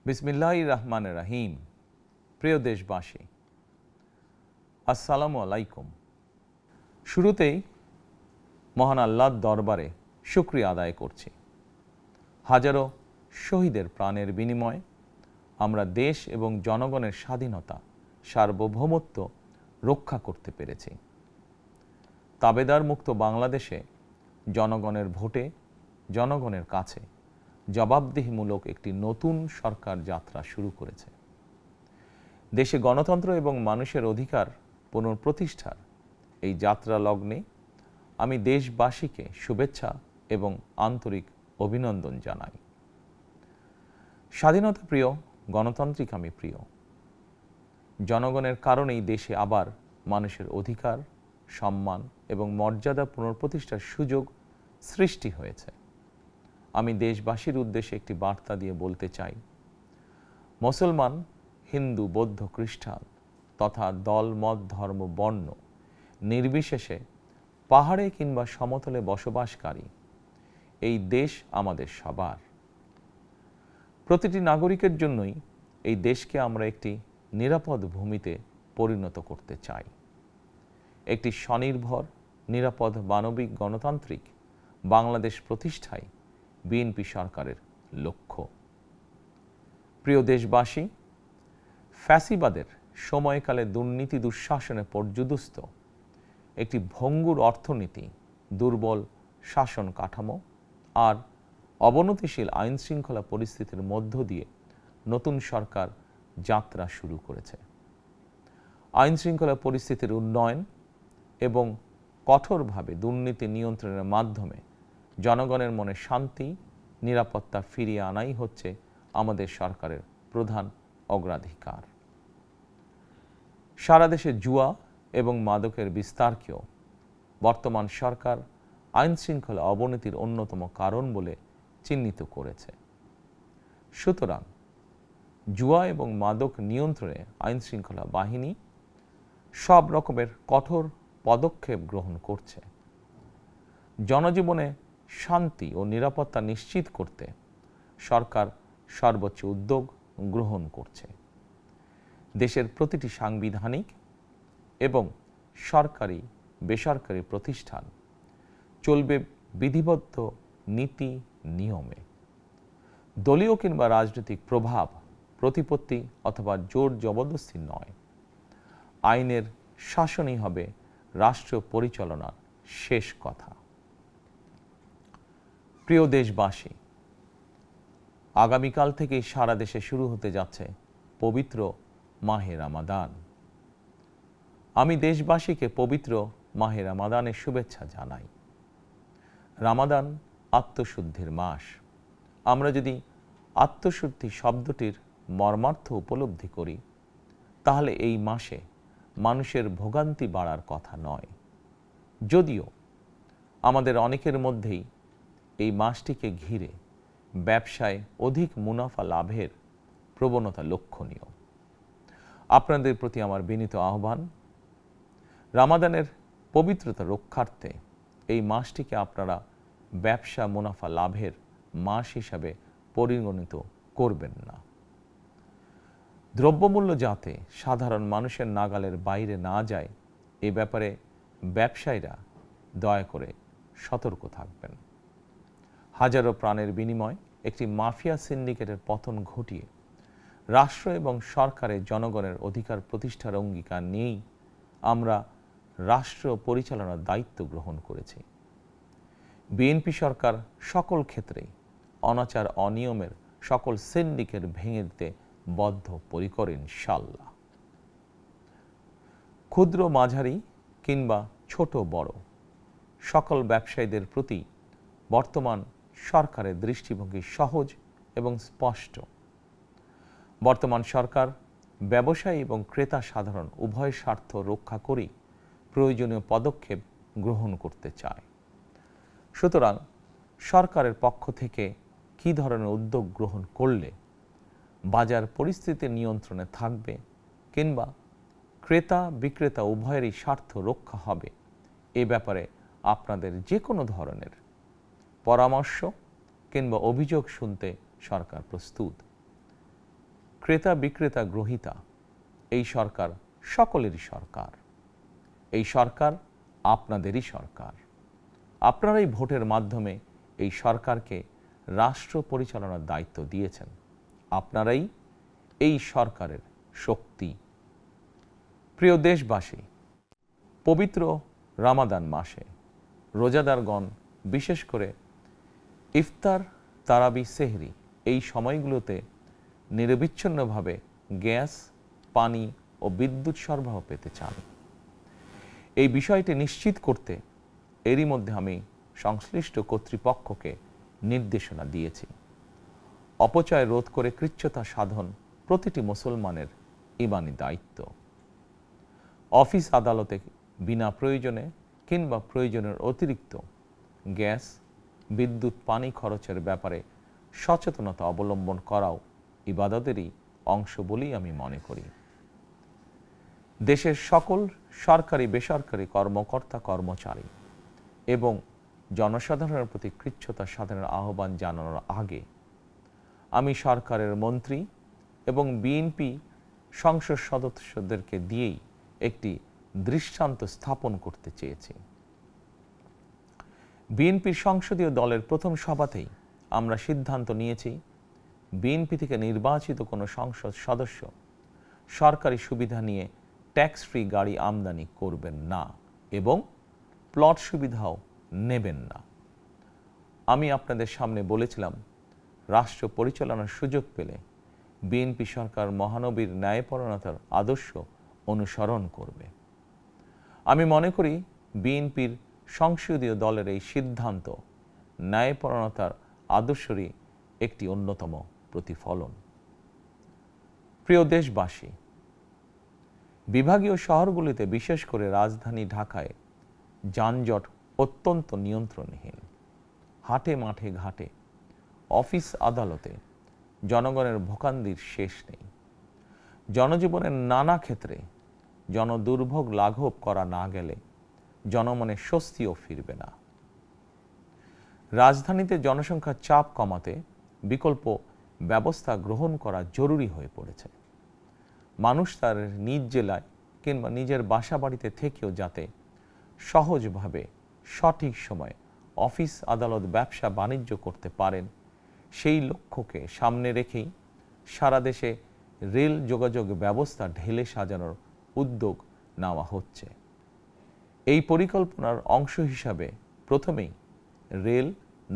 বিসমিল্লাহির রহমানির রহিম। প্রিয় দেশবাসী, আসসালামু আলাইকুম। শুরুতেই মহান আল্লাহর দরবারে শুকরিয়া আদায় করছি। হাজারো শহীদের প্রাণের বিনিময়ে আমরা দেশ এবং জনগণের স্বাধীনতা, সার্বভৌমত্ব রক্ষা করতে পেরেছি। তাবেদার মুক্ত বাংলাদেশে জনগণের ভোটে জনগণের কাছে জবাবদিহিমূলক একটি নতুন সরকার যাত্রা শুরু করেছে। দেশে গণতন্ত্র এবং মানুষের অধিকার পুনঃপ্রতিষ্ঠার এই যাত্রা লগ্নে আমি দেশবাসীকে শুভেচ্ছা এবং আন্তরিক অভিনন্দন জানাই। স্বাধীনতা প্রিয়, গণতান্ত্রিক আমি প্রিয়। জনগণের কারণেই দেশে আবার মানুষের অধিকার, সম্মান এবং মর্যাদা পুনঃপ্রতিষ্ঠার সুযোগ সৃষ্টি হয়েছে। আমি দেশবাসীর উদ্দেশ্যে একটি বার্তা দিয়ে বলতে চাই, মুসলমান, হিন্দু, বৌদ্ধ, খ্রিস্টান তথা দল, মত, ধর্ম, বর্ণ নির্বিশেষে পাহাড়ে কিংবা সমতলে বসবাসকারী এই দেশ আমাদের সবার। প্রতিটি নাগরিকের জন্যই এই দেশকে আমরা একটি নিরাপদ ভূমিতে পরিণত করতে চাই। একটি স্বনির্ভর, নিরাপদ, মানবিক, গণতান্ত্রিক বাংলাদেশ প্রতিষ্ঠায় বিএনপি সরকারের লক্ষ্য। প্রিয় দেশবাসী, ফ্যাসিবাদের সময়কালে দুর্নীতি দুঃশাসনে পর্যুদস্ত একটি ভঙ্গুর অর্থনীতি, দুর্বল শাসন কাঠামো আর অবনতিশীল আইন শৃঙ্খলা পরিস্থিতির মধ্য দিয়ে নতুন সরকার যাত্রা শুরু করেছে। আইন শৃঙ্খলা পরিস্থিতির উন্নয়ন এবং কঠোরভাবে দুর্নীতি নিয়ন্ত্রণের মাধ্যমে জনগণের মনে শান্তি, নিরাপত্তা ফিরিয়ে আনাই হচ্ছে আমাদের সরকারের প্রধান অগ্রাধিকার। সারা দেশে জুয়া এবং মাদকের বিস্তারকেও বর্তমান সরকার আইন শৃঙ্খলা অবনতির অন্যতম কারণ বলে চিহ্নিত করেছে। সুতরাং জুয়া এবং মাদক নিয়ন্ত্রণে আইন শৃঙ্খলা বাহিনী সব রকমের কঠোর পদক্ষেপ গ্রহণ করছে। জনজীবনে শান্তি ও নিরাপত্তা নিশ্চিত করতে সরকার সর্বোচ্চ উদ্যোগ গ্রহণ করছে। দেশের প্রতিটি সাংবিধানিক এবং সরকারি বেসরকারি প্রতিষ্ঠান চলবে বিধিবদ্ধ নীতি নিয়মে। দলীয় কিংবা রাজনৈতিক প্রভাব, প্রতিপত্তি অথবা জোর জবরদস্তি নয়। আইনের শাসনই হবে রাষ্ট্র পরিচালনার শেষ কথা। প্রিয় দেশবাসী, আগামীকাল থেকে সারা দেশে শুরু হতে যাচ্ছে পবিত্র মাহে রমাদান। আমি দেশবাসীকে পবিত্র মাহে রমাদানের শুভেচ্ছা জানাই। রমাদান আত্মশুদ্ধির মাস। আমরা যদি আত্মশুদ্ধি শব্দটির মর্মার্থ উপলব্ধি করি, তাহলে এই মাসে মানুষের ভোগান্তি বাড়ার কথা নয়। যদিও আমাদের অনেকের মধ্যেই এই মাসটিকে ঘিরে ব্যবসায় অধিক মুনাফা লাভের প্রবণতা লক্ষণীয়। আপনাদের প্রতি আমার বিনীত আহ্বান, রমাদানের পবিত্রতা রক্ষার্থে এই মাসটিকে আপনারা ব্যবসা মুনাফা লাভের মাস হিসাবে পরিগণিত করবেন না। দ্রব্যমূল্য যাতে সাধারণ মানুষের নাগালের বাইরে না যায়, এ ব্যাপারে ব্যবসায়ীরা দয়া করে সতর্ক থাকবেন। হাজারো প্রাণের বিনিময় একটি মাফিয়া সিন্ডিকেটের পতন ঘটিয়ে রাষ্ট্র এবং সরকারের জনগণের অধিকার প্রতিষ্ঠার অঙ্গীকার নিয়েই আমরা রাষ্ট্র পরিচালনার দায়িত্ব গ্রহণ করেছি। বিএনপি সরকার সকল ক্ষেত্রেই অনাচার অনিয়মের সকল সিন্ডিকেট ভেঙে দিতে বদ্ধপরিকর ইনশাআল্লাহ। ক্ষুদ্র, মাঝারি কিংবা ছোট বড় সকল ব্যবসায়ীদের প্রতি বর্তমান সরকারের দৃষ্টিভঙ্গি সহজ এবং স্পষ্ট। বর্তমান সরকার ব্যবসায়ী এবং ক্রেতা সাধারণ উভয় স্বার্থ রক্ষা করেই প্রয়োজনীয় পদক্ষেপ গ্রহণ করতে চায়। সুতরাং সরকারের পক্ষ থেকে কী ধরনের উদ্যোগ গ্রহণ করলে বাজার পরিস্থিতি নিয়ন্ত্রণে থাকবে কিংবা ক্রেতা বিক্রেতা উভয়েরই স্বার্থ রক্ষা হবে, এ ব্যাপারে আপনাদের যে কোনো ধরনের পরামর্শ কিংবা অভিযোগ শুনতে সরকার প্রস্তুত। ক্রেতা বিক্রেতা গ্রহীতা, এই সরকার সকলেরই সরকার। এই সরকার আপনাদেরই সরকার। আপনারাই ভোটের মাধ্যমে এই সরকারকে রাষ্ট্র পরিচালনার দায়িত্ব দিয়েছেন। আপনারাই এই সরকারের শক্তি। প্রিয় দেশবাসী, পবিত্র রমাদান মাসে রোজাদারগণ বিশেষ করে ইফতার, তারাবি, সেহরি এই সময়গুলোতে নিরবিচ্ছিন্নভাবে গ্যাস, পানি ও বিদ্যুৎ সরবরাহ পেতে চান। এই বিষয়টি নিশ্চিত করতে এরই মধ্যে আমি সংশ্লিষ্ট কর্তৃপক্ষকে নির্দেশনা দিয়েছি। অপচয় রোধ করে কৃচ্ছ্রতা সাধন প্রতিটি মুসলমানের ঈমানি দায়িত্ব। অফিস আদালতে বিনা প্রয়োজনে কিংবা প্রয়োজনের অতিরিক্ত গ্যাস, বিদ্যুৎ, পানি খরচের ব্যাপারে সচেতনতা অবলম্বন করাও ইবাদতেরই অংশ বলেই আমি মনে করি। দেশের সকল সরকারি বেসরকারি কর্মকর্তা কর্মচারী এবং জনসাধারণের প্রতি কৃচ্ছ্রতা সাধনের আহ্বান জানানোর আগে আমি সরকারের মন্ত্রী এবং বিএনপি সংসদ সদস্যদেরকে দিয়েই একটি দৃষ্টান্ত স্থাপন করতে চেয়েছি। বিএনপির সংসদীয় দলের প্রথম সভাতেই আমরা সিদ্ধান্ত নিয়েছি, বিএনপি থেকে নির্বাচিত কোনো সংসদ সদস্য সরকারি সুবিধা নিয়ে ট্যাক্স ফ্রি গাড়ি আমদানি করবেন না এবং প্লট সুবিধাও নেবেন না। আমি আপনাদের সামনে বলেছিলাম, রাষ্ট্র পরিচালনার সুযোগ পেলে বিএনপি সরকার মহানবীর ন্যায়পরায়ণতার আদর্শ অনুসরণ করবে। আমি মনে করি বিএনপির সংসদীয় দলের এই সিদ্ধান্ত ন্যায়পরায়ণতার আদর্শেরই একটি অন্যতম প্রতিফলন। প্রিয় দেশবাসী, বিভাগীয় শহরগুলিতে বিশেষ করে রাজধানী ঢাকায় যানজট অত্যন্ত নিয়ন্ত্রণহীন। হাটে মাঠে ঘাটে, অফিস আদালতে জনগণের ভোগান্তির শেষ নেই। জনজীবনের নানা ক্ষেত্রে জনদুর্ভোগ লাঘব করা না গেলে জনমনে স্বস্তিও ফিরবে না। রাজধানীতে জনসংখ্যার চাপ কমাতে বিকল্প ব্যবস্থা গ্রহণ করা জরুরি হয়ে পড়েছে। মানুষ তার নিজ জেলায় কিংবা নিজের বাসা বাড়িতে থেকেও যাতে সহজভাবে সঠিক সময়ে অফিস, আদালত, ব্যবসা বাণিজ্য করতে পারেন, সেই লক্ষ্যকে সামনে রেখেই সারা দেশে রেল যোগাযোগ ব্যবস্থা ঢেলে সাজানোর উদ্যোগ নেওয়া হচ্ছে। এই পরিকল্পনার অংশ হিসাবে প্রথমেই রেল,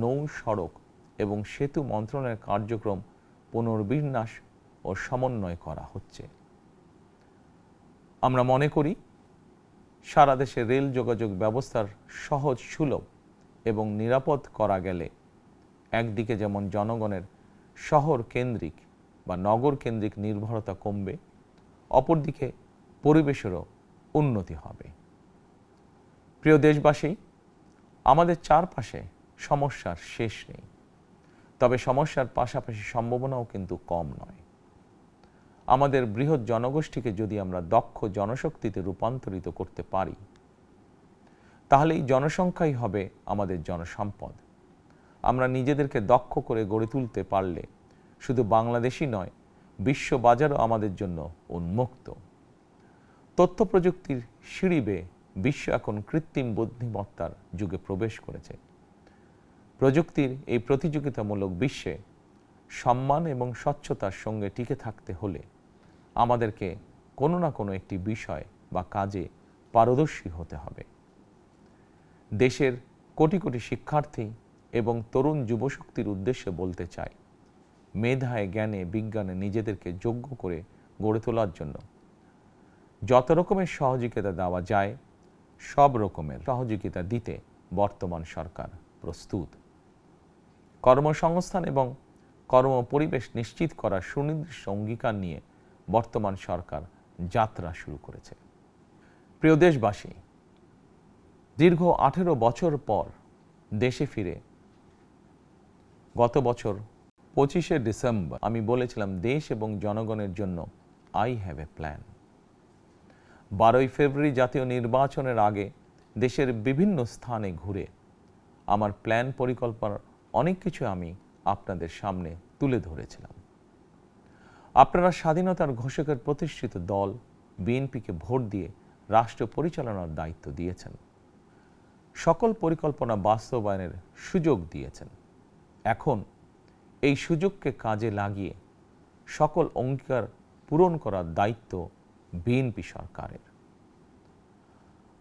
নৌ, সড়ক এবং সেতু মন্ত্রণালয়ের কার্যক্রম পুনর্বিন্যাস ও সমন্বয় করা হচ্ছে। আমরা মনে করি সারা দেশে রেল যোগাযোগ ব্যবস্থার সহজ, সুলভ এবং নিরাপদ করা গেলে একদিকে যেমন জনগণের শহর কেন্দ্রিক বা নগর কেন্দ্রিক নির্ভরতা কমবে, অপরদিকে পরিবেশেরও উন্নতি হবে। প্রিয় দেশবাসী, আমাদের চারপাশে সমস্যার শেষ নেই, তবে সমস্যার পাশাপাশি সম্ভাবনাও কিন্তু কম নয়। আমাদের বৃহৎ জনগোষ্ঠীকে যদি আমরা দক্ষ জনশক্তিতে রূপান্তরিত করতে পারি, তাহলে এই জনসংখ্যাই হবে আমাদের জনসম্পদ। আমরা নিজেদেরকে দক্ষ করে গড়ে তুলতে পারলে শুধু বাংলাদেশই নয়, বিশ্ব বাজারও আমাদের জন্য উন্মুক্ত। তথ্য প্রযুক্তির সিঁড়ি বেয়ে বিশ্ব এখন কৃত্রিম বুদ্ধিমত্তার যুগে প্রবেশ করেছে। প্রযুক্তির এই প্রতিযোগিতামূলক বিশ্বে সম্মান এবং স্বচ্ছতার সঙ্গে টিকে থাকতে হলে আমাদেরকে কোনো না কোনো একটি বিষয় বা কাজে পারদর্শী হতে হবে। দেশের কোটি কোটি শিক্ষার্থী এবং তরুণ যুবশক্তির উদ্দেশ্যে বলতে চাই, মেধায়, জ্ঞানে, বিজ্ঞানে নিজেদেরকে যোগ্য করে গড়ে তোলার জন্য যত রকমের সহযোগিতা দেওয়া যায়, সব রকমের সহযোগিতা দিতে বর্তমান সরকার প্রস্তুত। কর্মসংস্থান এবং কর্মপরিবেশ নিশ্চিত করার সুনির্দিষ্ট অঙ্গীকার নিয়ে বর্তমান সরকার যাত্রা শুরু করেছে। প্রিয় দেশবাসী, দীর্ঘ 18 বছর পর দেশে ফিরে গত বছর 25শে ডিসেম্বর আমি বলেছিলাম, দেশ এবং জনগণের জন্য আই হ্যাভ এ প্ল্যান। 12ই ফেব্রুয়ারি জাতীয় নির্বাচনের আগে দেশের বিভিন্ন স্থানে ঘুরে আমার প্ল্যান, পরিকল্পনার অনেক কিছু আমি আপনাদের সামনে তুলে ধরেছিলাম। আপনারা স্বাধীনতার ঘোষকের প্রতিষ্ঠিত দল বিএনপিকে ভোট দিয়ে রাষ্ট্র পরিচালনার দায়িত্ব দিয়েছেন, সকল পরিকল্পনা বাস্তবায়নের সুযোগ দিয়েছেন। এখন এই সুযোগকে কাজে লাগিয়ে সকল অঙ্গীকার পূরণ করার দায়িত্ব বিএনপি সরকারের।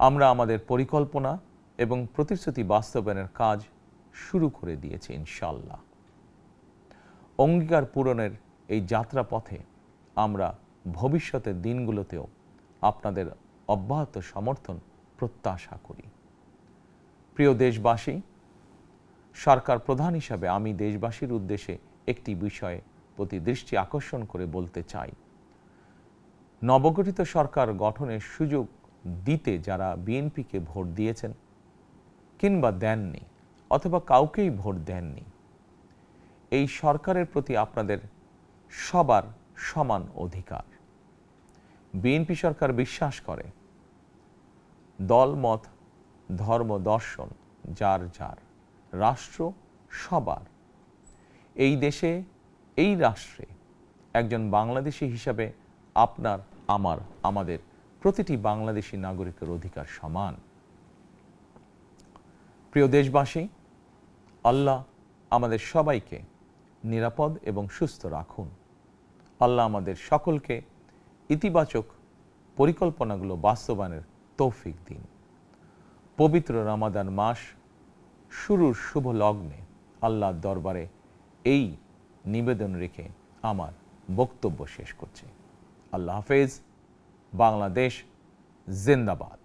আমরা আমাদের পরিকল্পনা এবং প্রতিশ্রুতি বাস্তবায়নের কাজ শুরু করে দিয়েছি ইনশাআল্লাহ। অঙ্গীকার পূরণের এই যাত্রাপথে আমরা ভবিষ্যতের দিনগুলোতেও আপনাদের অব্যাহত সমর্থন প্রত্যাশা করি। প্রিয় দেশবাসী, সরকার প্রধান হিসাবে আমি দেশবাসীর উদ্দেশ্যে একটি বিষয়ে প্রতি দৃষ্টি আকর্ষণ করে বলতে চাই। নবগঠিত সরকার গঠনের সুযোগ দিতে যারা বিএনপিকে ভোট দিয়েছেন কিংবা দেননি অথবা কাউকেই ভোট দেননি, এই সরকারের প্রতি আপনাদের সবার সমান অধিকার। বিএনপি সরকার বিশ্বাস করে দলমত ধর্ম দর্শন যার যার, রাষ্ট্র সবার। এই দেশে এই রাষ্ট্রে একজন বাংলাদেশি হিসাবে আপনার আমার আমাদের প্রতিটি বাংলাদেশি নাগরিকের অধিকার সমান। প্রিয় দেশবাসী, আল্লাহ আমাদের সবাইকে নিরাপদ এবং সুস্থ রাখুন। আল্লাহ আমাদের সকলকে ইতিবাচক পরিকল্পনাগুলো বাস্তবায়নের তৌফিক দিন। পবিত্র রমাদান মাস শুরুর শুভ লগ্নে আল্লাহর দরবারে এই নিবেদন রেখে আমার বক্তব্য শেষ করছি। আল্লাহ হাফেজ। বাংলাদেশ জিন্দাবাদ।